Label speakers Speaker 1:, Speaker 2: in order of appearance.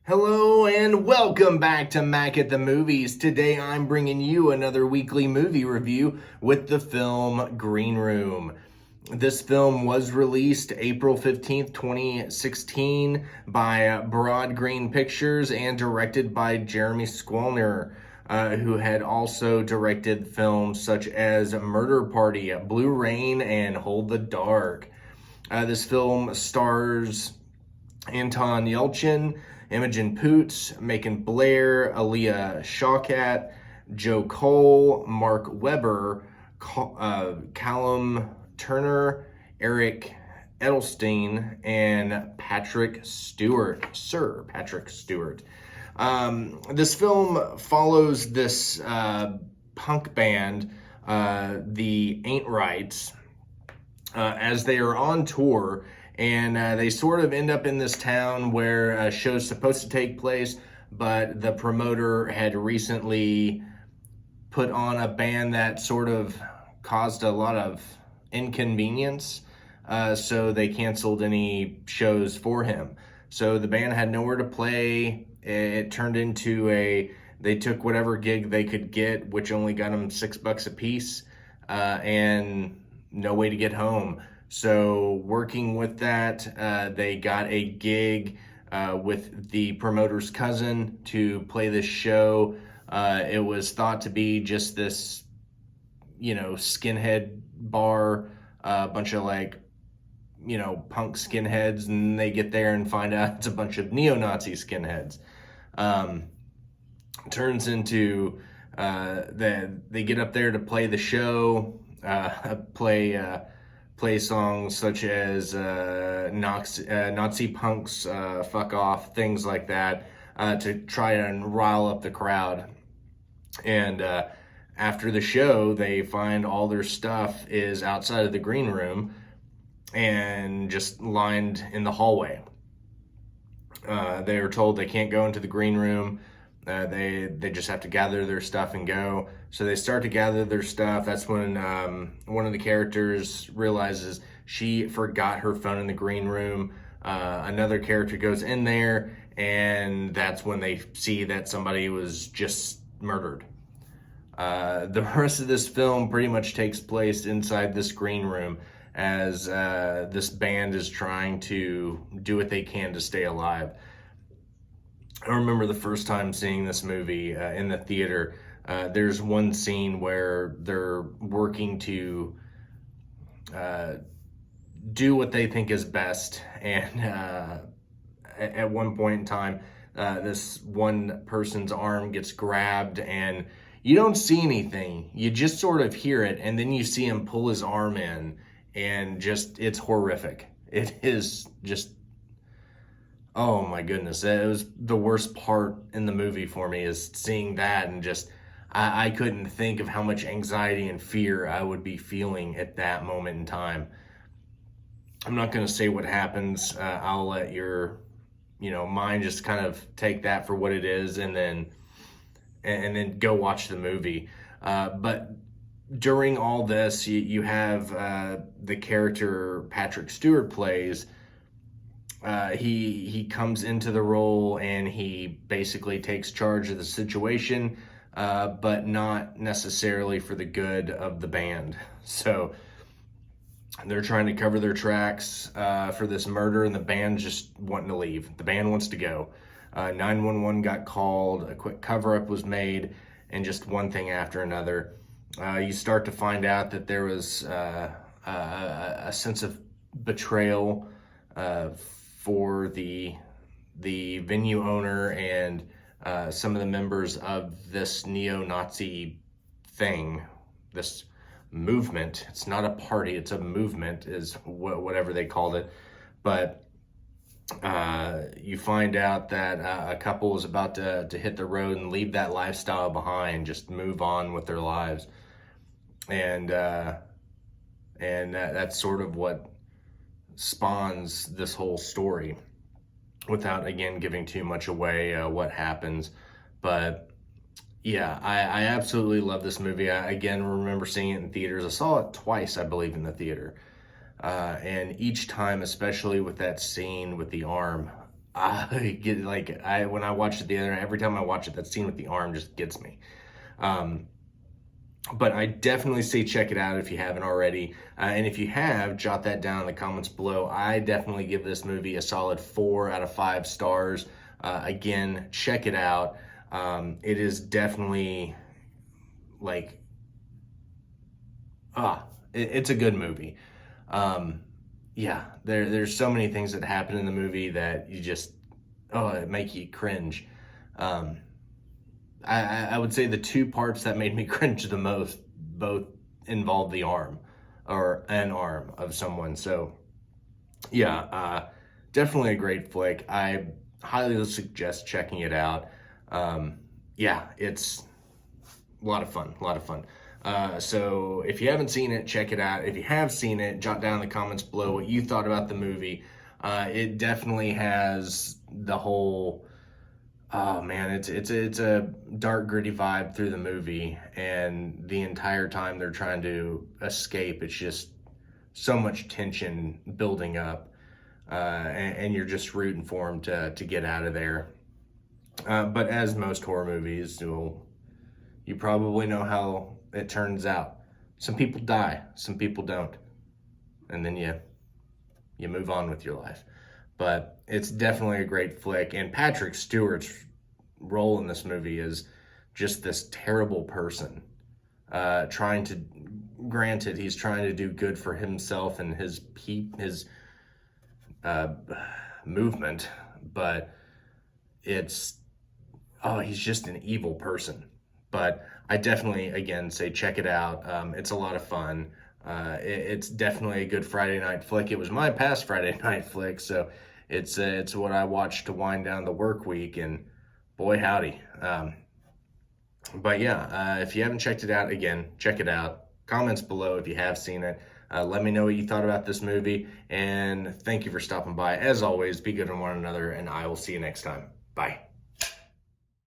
Speaker 1: Hello and welcome back to Mac at the Movies. Today I'm bringing you another weekly movie review with the film Green Room. This film was released April 15th, 2016 by Broad Green Pictures and directed by Jeremy Squallner, who had also directed films such as Murder Party, Blue Rain, and Hold the Dark. This film stars Anton Yelchin, Imogen Poots, Macon Blair, Aaliyah Shawkat, Joe Cole, Mark Webber, Callum Turner, Eric Edelstein, and Patrick Stewart, Sir Patrick Stewart. This film follows this punk band, the Ain't Rights, as they are on tour. And they sort of end up in this town where a show's supposed to take place, but the promoter had recently put on a band that sort of caused a lot of inconvenience, so they canceled any shows for him. So the band had nowhere to play. It turned into they took whatever gig they could get, which only got them $6 a piece, and no way to get home. So working with that, they got a gig with the promoter's cousin to play this show. It was thought to be just this, skinhead bar, a bunch of punk skinheads, and they get there and find out it's a bunch of neo-Nazi skinheads. Turns into they get up there to play the show, play songs such as Nazi punks, fuck off, things like that, to try and rile up the crowd. And after the show, they find all their stuff is outside of the green room and just lined in the hallway. They are told they can't go into the green room. They just have to gather their stuff and go. So they start to gather their stuff. That's when one of the characters realizes she forgot her phone in the green room. Another character goes in there, and that's when they see that somebody was just murdered. The rest of this film pretty much takes place inside this green room as this band is trying to do what they can to stay alive. I remember the first time seeing this movie in the theater. There's one scene where they're working to do what they think is best, and at one point in time, this one person's arm gets grabbed, and you don't see anything. You just sort of hear it, and then you see him pull his arm in, and it's horrific. It is just... Oh my goodness, it was the worst part in the movie for me, is seeing that, and just I couldn't think of how much anxiety and fear I would be feeling at that moment in time. I'm not going to say what happens. I'll let your mind just kind of take that for what it is, and then go watch the movie. But during all this, you have the character Patrick Stewart plays. He comes into the role, and he basically takes charge of the situation, but not necessarily for the good of the band. So they're trying to cover their tracks for this murder, and the band's just wanting to leave. The band wants to go. 911 got called, a quick cover-up was made, and just one thing after another. You start to find out that there was a sense of betrayal for the venue owner and some of the members of this neo-Nazi thing, this movement. It's not a party, it's a movement, is whatever they called it. But you find out that a couple is about to hit the road and leave that lifestyle behind, just move on with their lives. And that's sort of what spawns this whole story, without again giving too much away what happens. But yeah, I absolutely love this movie. I again remember seeing it in theaters. I saw it twice, I believe, in the theater, and each time, especially with that scene with the arm, I get like I when I watched it the other night, every time I watch it, that scene with the arm just gets me. Um, but I definitely say check it out if you haven't already. And if you have, jot that down in the comments below. I definitely give this movie a solid 4 out of 5 stars. Again, check it out. It is definitely like, it's a good movie. Um, yeah, there's so many things that happen in the movie that you just, it make you cringe. Um, I would say the two parts that made me cringe the most both involved the arm or an arm of someone. So yeah, definitely a great flick. I highly suggest checking it out. Yeah, it's a lot of fun, a lot of fun. So if you haven't seen it, check it out. If you have seen it, jot down in the comments below what you thought about the movie. It definitely has the whole, oh man, it's a dark, gritty vibe through the movie, and the entire time they're trying to escape, it's just so much tension building up, and you're just rooting for them to get out of there. But as most horror movies, you probably know how it turns out. Some people die, some people don't, and then you move on with your life. But it's definitely a great flick, and Patrick Stewart's role in this movie is just this terrible person, trying to. Granted, he's trying to do good for himself and his uh, movement, but it's he's just an evil person. But I definitely, again, say check it out. It's a lot of fun. It's definitely a good Friday night flick. It was my past Friday night flick, so it's what I watched to wind down the work week, and boy howdy. But yeah, if you haven't checked it out, again, check it out. Comments below if you have seen it. Let me know what you thought about this movie, and thank you for stopping by. As always, be good to one another, and I will see you next time. Bye.